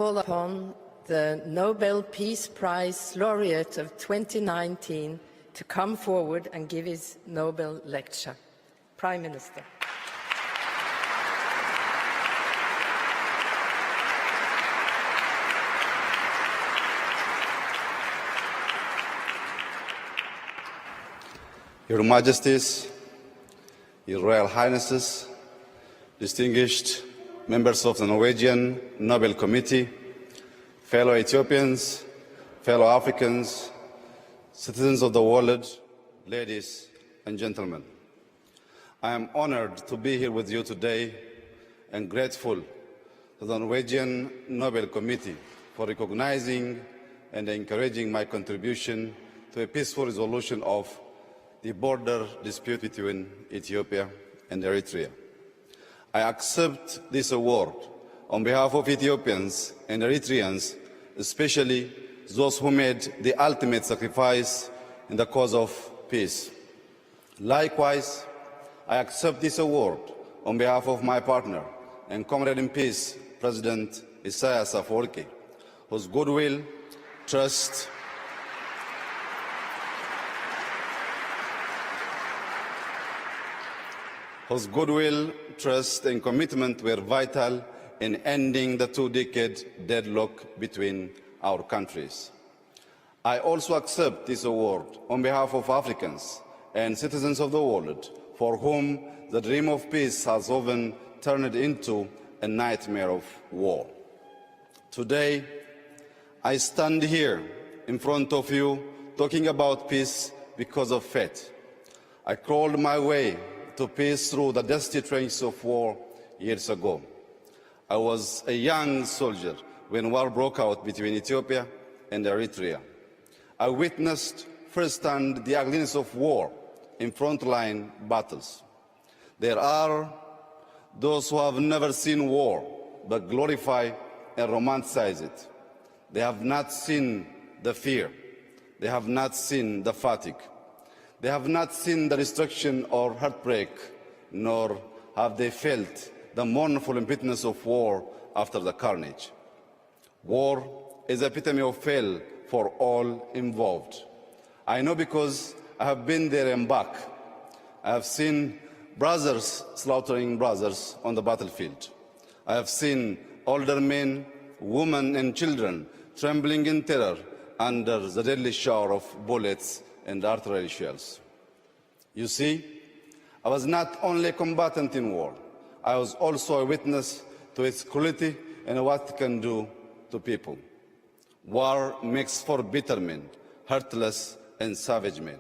Call upon the Nobel Peace Prize laureate of 2019 to come forward and give his Nobel lecture. Prime Minister. Your Majesties, Your Royal Highnesses, distinguished members of the Norwegian Nobel Committee, fellow Ethiopians, fellow Africans, citizens of the world, ladies and gentlemen. I am honored to be here with you today and grateful to the Norwegian Nobel Committee for recognizing and encouraging my contribution to a peaceful resolution of the border dispute between Ethiopia and Eritrea. I accept this award on behalf of Ethiopians and Eritreans, especially those who made the ultimate sacrifice in the cause of peace. Likewise, I accept this award on behalf of my partner and comrade in peace, President Isaias Afwerki, whose goodwill, trust, and commitment were vital in ending the two-decade deadlock between our countries. I also accept this award on behalf of Africans and citizens of the world for whom the dream of peace has often turned into a nightmare of war. Today, I stand here in front of you talking about peace because of faith. I crawled my way to peace through the dusty trenches of war years ago. I was a young soldier when war broke out between Ethiopia and Eritrea. I witnessed firsthand the ugliness of war in frontline battles. There are those who have never seen war but glorify and romanticize it. They have not seen the fear. They have not seen the fatigue. They have not seen the destruction or heartbreak, nor have they felt the mournful impotence of war after the carnage. War is the epitome of hell for all involved. I know because I have been there and back. I have seen brothers slaughtering brothers on the battlefield. I have seen older men, women, and children trembling in terror under the deadly shower of bullets and artillery shells. You see, I was not only a combatant in war, I was also a witness to its cruelty and what it can do to people. War makes for bitter men, heartless and savage men.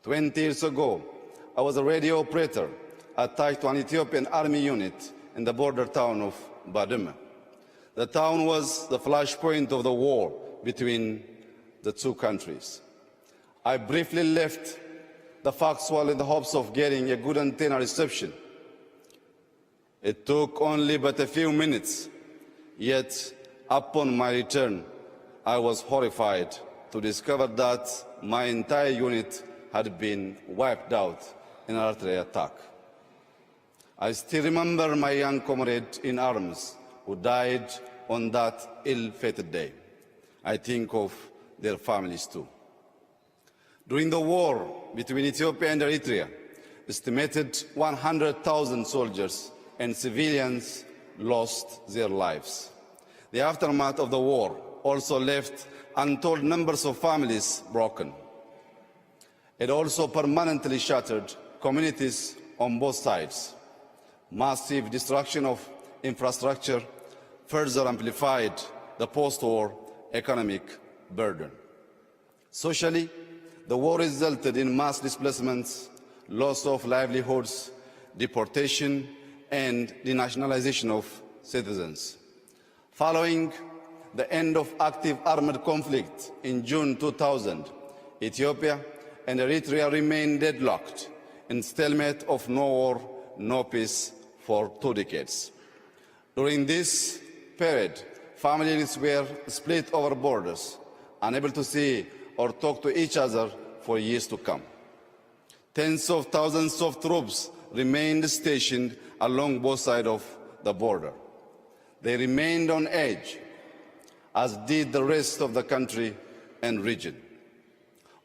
20 years ago, I was a radio operator attached to an Ethiopian army unit in the border town of Badme. The town was the flashpoint of the war between the two countries. I briefly left the foxhole in the hopes of getting a good antenna reception. It took only but a few minutes, yet upon my return, I was horrified to discover that my entire unit had been wiped out in an artillery attack. I still remember my young comrade in arms who died on that ill-fated day. I think of their families too. During the war between Ethiopia and Eritrea, estimated 100,000 soldiers and civilians lost their lives. The aftermath of the war also left untold numbers of families broken. It also permanently shattered communities on both sides. Massive destruction of infrastructure further amplified the post-war economic burden. Socially, the war resulted in mass displacements, loss of livelihoods, deportation, and denationalization of citizens. Following the end of active armed conflict in June 2000, Ethiopia and Eritrea remained deadlocked in stalemate of no war, no peace for 2 decades. During this period, families were split over borders, unable to see or talk to each other for years to come. Tens of thousands of troops remained stationed along both sides of the border. They remained on edge, as did the rest of the country and region.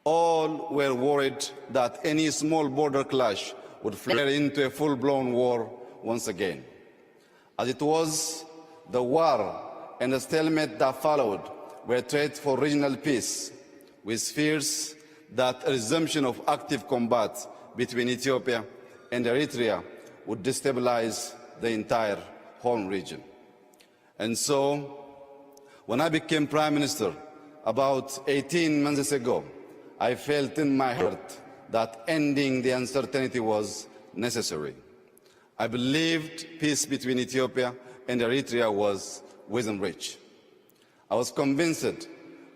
All were worried that any small border clash would flare into a full-blown war once again. As it was, the war and the stalemate that followed were a threat for regional peace, with fears that a resumption of active combat between Ethiopia and Eritrea would destabilize the entire Horn region. And so, when I became Prime Minister about 18 months ago, I felt in my heart that ending the uncertainty was necessary. I believed peace between Ethiopia and Eritrea was within reach. I was convinced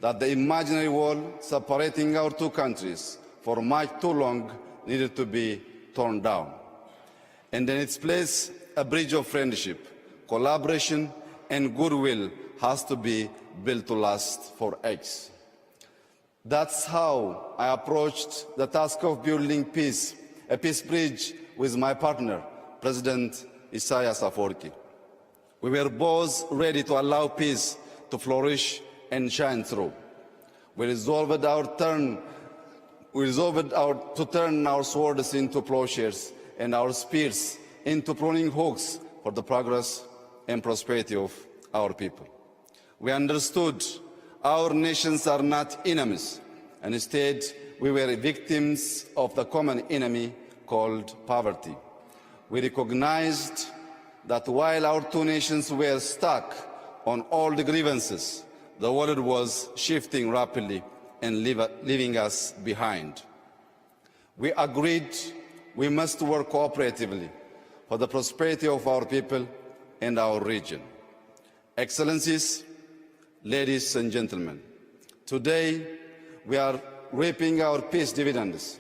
that the imaginary wall separating our two countries for much too long needed to be torn down, and in its place, a bridge of friendship, collaboration, and goodwill has to be built to last for ages. That's how I approached the task of building peace, a peace bridge with my partner, President Isaias Afwerki. We were both ready to allow peace to flourish and shine through. We resolved to turn our swords into plowshares and our spears into pruning hooks for the progress and prosperity of our people. We understood our nations are not enemies, and instead we were victims of the common enemy called poverty. We recognized that while our two nations were stuck on all the grievances, the world was shifting rapidly and leaving us behind. We agreed we must work cooperatively for the prosperity of our people and our region. Excellencies, ladies and gentlemen, today we are reaping our peace dividends.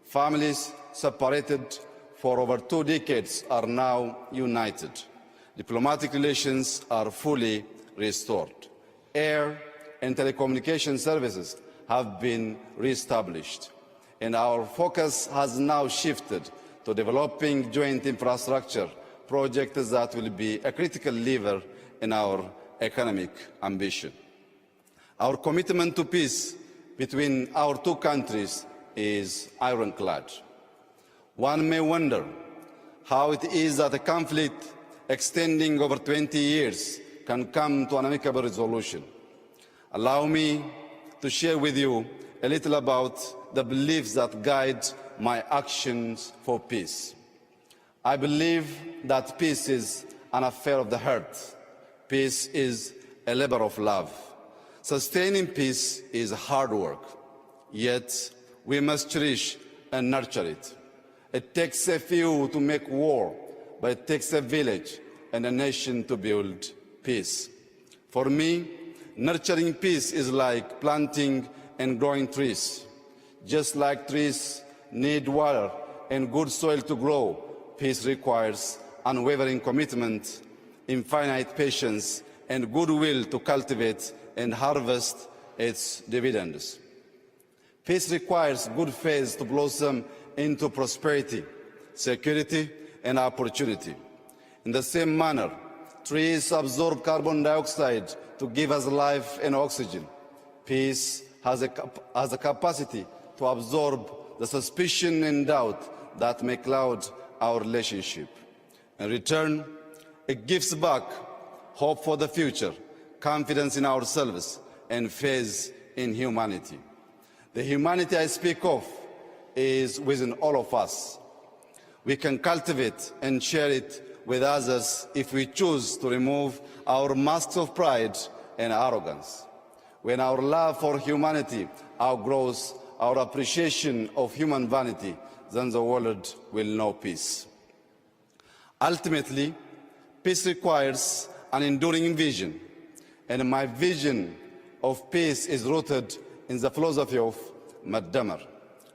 Families separated for over 2 decades are now united. Diplomatic relations are fully restored. Air and telecommunication services have been reestablished, and our focus has now shifted to developing joint infrastructure projects that will be a critical lever in our economic ambition. Our commitment to peace between our two countries is ironclad. One may wonder how it is that a conflict extending over 20 years can come to an amicable resolution. Allow me to share with you a little about the beliefs that guide my actions for peace. I believe that peace is an affair of the heart. Peace is a labor of love. Sustaining peace is hard work, yet we must cherish and nurture it. It takes a few to make war, but it takes a village and a nation to build peace. For me, nurturing peace is like planting and growing trees. Just like trees need water and good soil to grow, peace requires unwavering commitment, infinite patience, and goodwill to cultivate and harvest its dividends. Peace requires good faith to blossom into prosperity, security, and opportunity. In the same manner, trees absorb carbon dioxide to give us life and oxygen. Peace has a capacity to absorb the suspicion and doubt that may cloud our relationship. In return, it gives back hope for the future, confidence in ourselves, and faith in humanity. The humanity I speak of is within all of us. We can cultivate and share it with others if we choose to remove our masks of pride and arrogance. When our love for humanity outgrows our appreciation of human vanity, then the world will know peace. Ultimately, peace requires an enduring vision, and my vision of peace is rooted in the philosophy of Maddamar.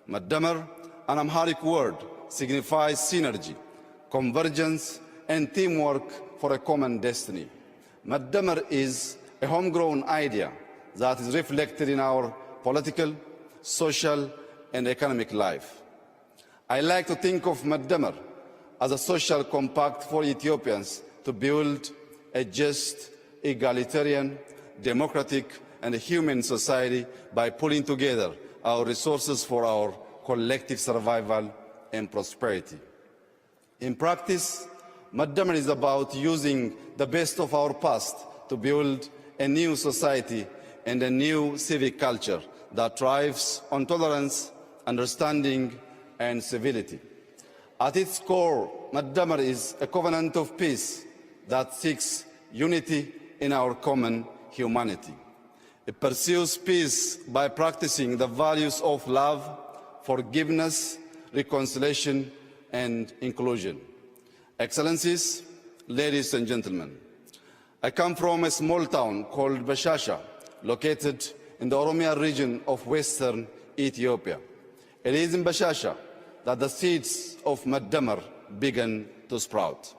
Maddamar, an Amharic word, signifies synergy, convergence, and teamwork for a common destiny. Maddamar is a homegrown idea that is reflected in our political, social, and economic life. I like to think of Maddamar as a social compact for Ethiopians to build a just, egalitarian, democratic, and human society by pulling together our resources for our collective survival and prosperity. In practice, Madamar is about using the best of our past to build a new society and a new civic culture that thrives on tolerance, understanding, and civility. At its core, Madamar is a covenant of peace that seeks unity in our common humanity. It pursues peace by practicing the values of love, forgiveness, reconciliation, and inclusion. Excellencies, ladies and gentlemen, I come from a small town called Bashasha, located in the Oromia region of western Ethiopia. It is in Bashasha that the seeds of Madamar began to sprout.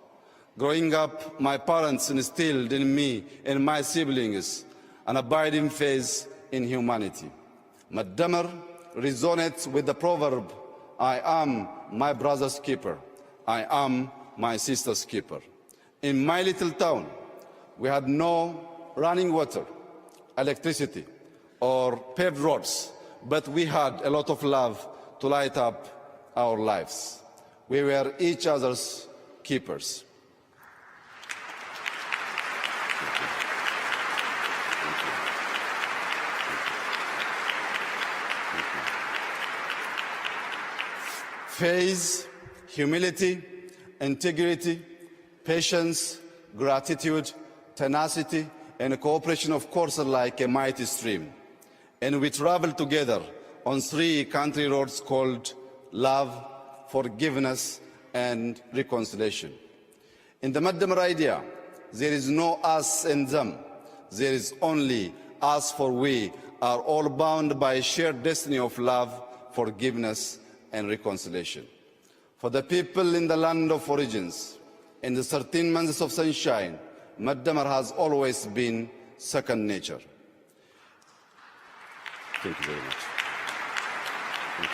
Growing up, my parents instilled in me and my siblings an abiding faith in humanity. Madamar resonates with the proverb, I am my brother's keeper, I am my sister's keeper. In my little town, we had no running water, electricity, or paved roads, but we had a lot of love to light up our lives. We were each other's keepers. Faith, humility, integrity, patience, gratitude, tenacity, and cooperation, of course, are like a mighty stream. And we travel together on 3 country roads called love, forgiveness, and reconciliation. In the Madamar idea, there is no us and them. There is only us, for we are all bound by a shared destiny of love, forgiveness, and reconciliation. For the people in the land of origins, in the 13 months of sunshine, Madamar has always been second nature. Thank you very much. Thank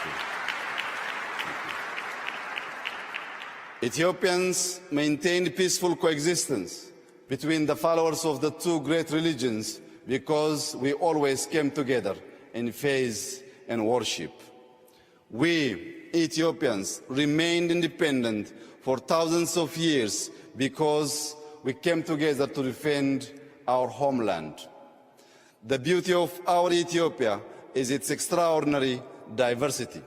you. Ethiopians maintained peaceful coexistence between the followers of the 2 great religions because we always came together in faith and worship. We, Ethiopians, remained independent for thousands of years because we came together to defend our homeland. The beauty of our Ethiopia is its extraordinary diversity.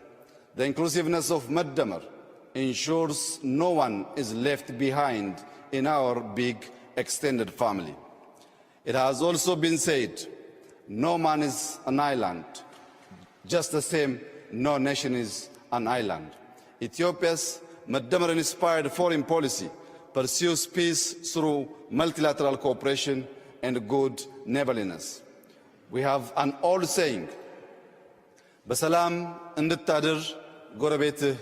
The inclusiveness of Madamar ensures no one is left behind in our big extended family. It has also been said, no man is an island, just the same no nation is an island. Ethiopia's Madamar-inspired foreign policy pursues peace through multilateral cooperation and good neighborliness. We have an old saying, Basalam እንድታድር ጎረቤትህ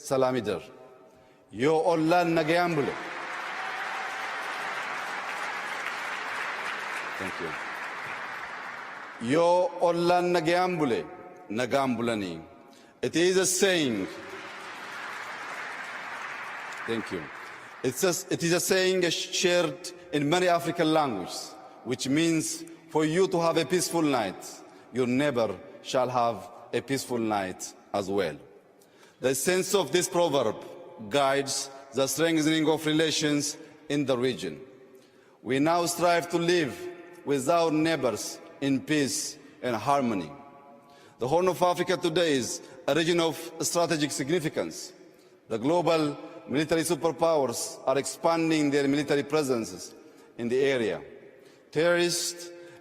ሰላም ይደር Yo ኦላን ነገያን ብሎ Thank you. Yo ኦላን ነገያን ብሎ ነጋን ብለኒ It is a saying. Thank you. It is a saying shared in many African languages, which means for you to have a peaceful night, your neighbor shall have a peaceful night as well. The sense of this proverb guides the strengthening of relations in the region. We now strive to live with our neighbors in peace and harmony. The Horn of Africa today is a region of strategic significance. The global military superpowers are expanding their military presences in the area. Terrorist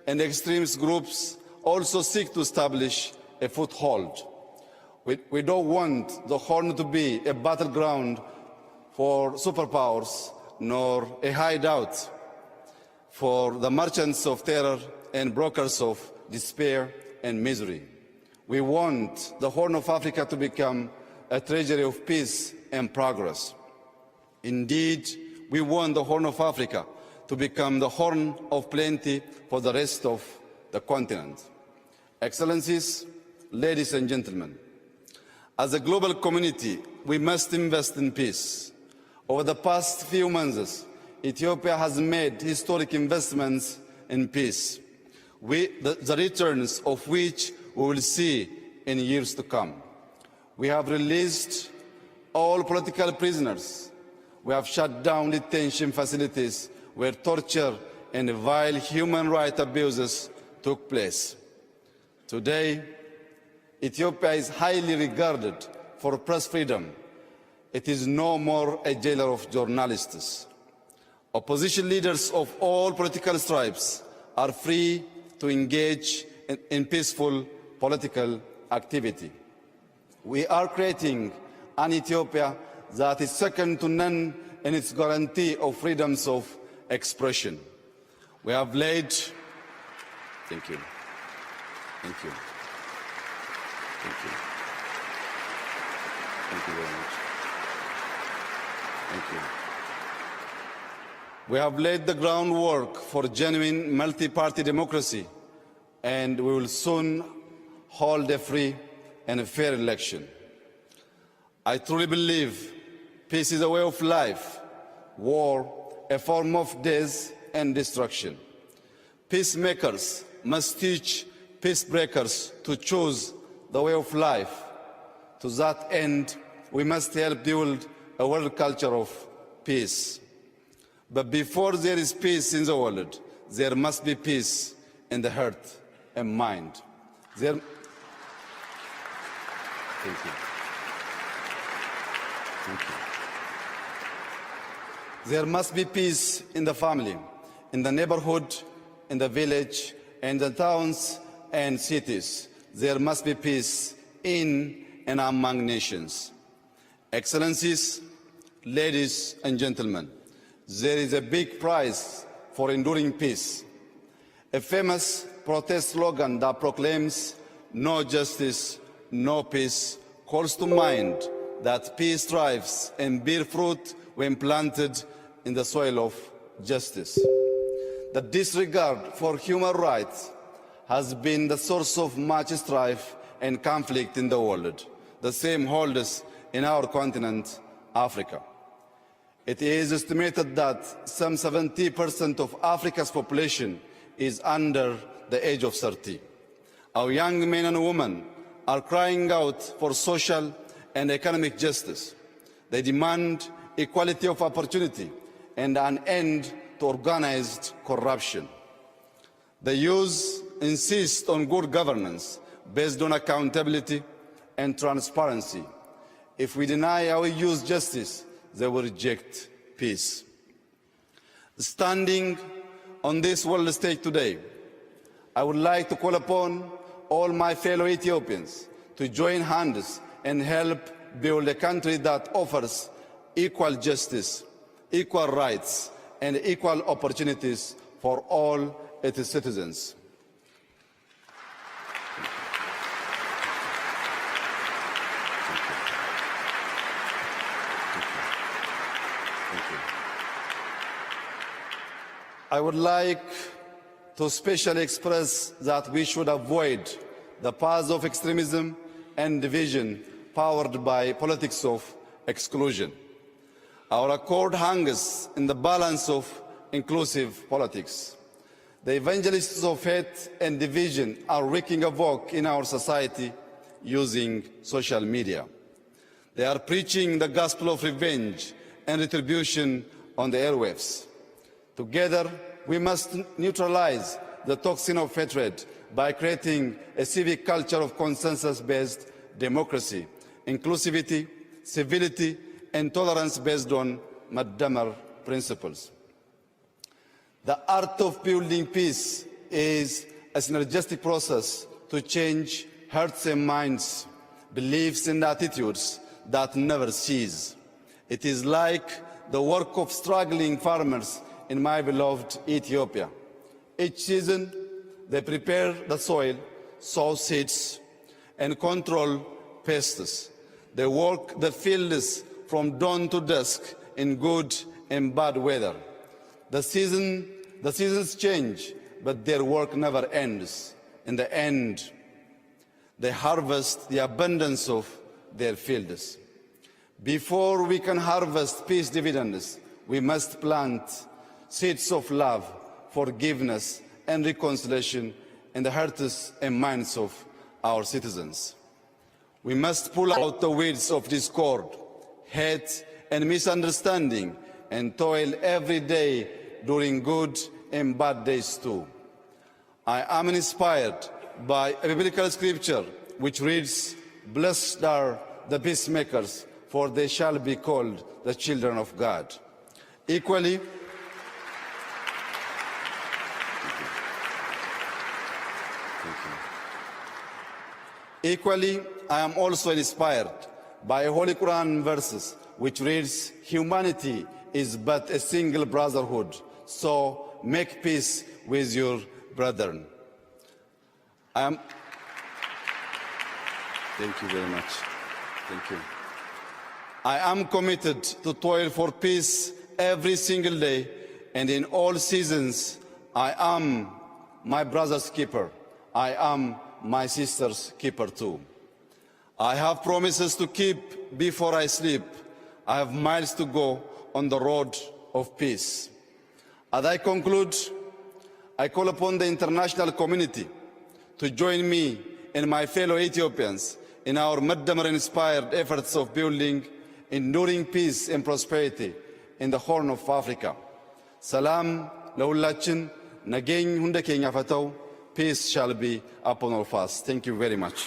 and extremist groups also seek to establish a foothold. We don't want the Horn to be a battleground for superpowers nor a hideout for the merchants of terror and brokers of despair and misery. We want the Horn of Africa to become a treasury of peace and progress. Indeed, we want the Horn of Africa to become the horn of plenty for the rest of the continent. Excellencies, ladies and gentlemen, as a global community, we must invest in peace. Over the past few months, Ethiopia has made historic investments in peace. the returns of which we will see in years to come. We have released all political prisoners. We have shut down detention facilities where torture and vile human rights abuses took place. Today, Ethiopia is highly regarded for press freedom. It is no more a jailer of journalists. Opposition leaders of all political stripes are free to engage in peaceful political activity. We are creating an Ethiopia that is second to none in its guarantee of freedoms of expression. We have laid... Thank you. Thank you. Thank you. Thank you very much. Thank you. We have laid the groundwork for genuine multi-party democracy, and we will soon hold a free and a fair election. I truly believe peace is a way of life, war a form of death and destruction. Peacemakers must teach peacebreakers to choose the way of life. To that end, we must help build a world culture of peace. But before there is peace in the world, there must be peace in the heart and mind. Thank you. Thank you. There must be peace in the family, in the neighborhood, in the village, in the towns and cities. There must be peace in and among nations. Excellencies, ladies and gentlemen, there is a big prize for enduring peace. A famous protest slogan that proclaims "No justice, no peace" calls to mind that peace thrives and bears fruit when planted in the soil of justice. The disregard for human rights has been the source of much strife and conflict in the world. The same holds in our continent, Africa. It is estimated that some 70% of Africa's population is under the age of 30. Our young men and women are crying out for social and economic justice. They demand equality of opportunity and an end to organized corruption. The youth insist on good governance based on accountability and transparency. If we deny our youth justice, they will reject peace. Standing on this world stage today, I would like to call upon all my fellow Ethiopians to join hands and help build a country that offers equal justice, equal rights, and equal opportunities for all its citizens. I would like to especially express that we should avoid the paths of extremism and division powered by politics of exclusion. Our accord hangs in the balance of inclusive politics. The evangelists of hate and division are wreaking havoc in our society using social media. They are preaching the gospel of revenge and retribution on the airwaves. Together, we must neutralize the toxin of hatred by creating a civic culture of consensus-based democracy, inclusivity, civility, and tolerance based on Madamar principles. The art of building peace is a synergistic process to change hearts and minds, beliefs and attitudes that never cease. It is like the work of struggling farmers in my beloved Ethiopia. Each season, they prepare the soil, sow seeds, and control pests. They work the fields from dawn to dusk in good and bad weather. The seasons change, but their work never ends. In the end, they harvest the abundance of their fields. Before we can harvest peace dividends, we must plant seeds of love, forgiveness, and reconciliation in the hearts and minds of our citizens. We must pull out the weeds of discord, hate, and misunderstanding, and toil every day during good and bad days too. I am inspired by a biblical scripture which reads, "Blessed are the peacemakers, for they shall be called the children of God." Equally, I am also inspired by Holy Quran verses which reads, "Humanity is but a single brotherhood, so make peace with your brethren." Thank you very much. Thank you. I am committed to toil for peace every single day, and in all seasons, I am my brother's keeper. I am my sister's keeper too. I have promises to keep before I sleep. I have miles to go on the road of peace. As I conclude, I call upon the international community to join me and my fellow Ethiopians in our Maddamar-inspired efforts of building enduring peace and prosperity in the Horn of Africa. Salam ለሁላችን ነገኝ ሁንደ ኬኛ ፈተው. Peace shall be upon all of us. Thank you very much.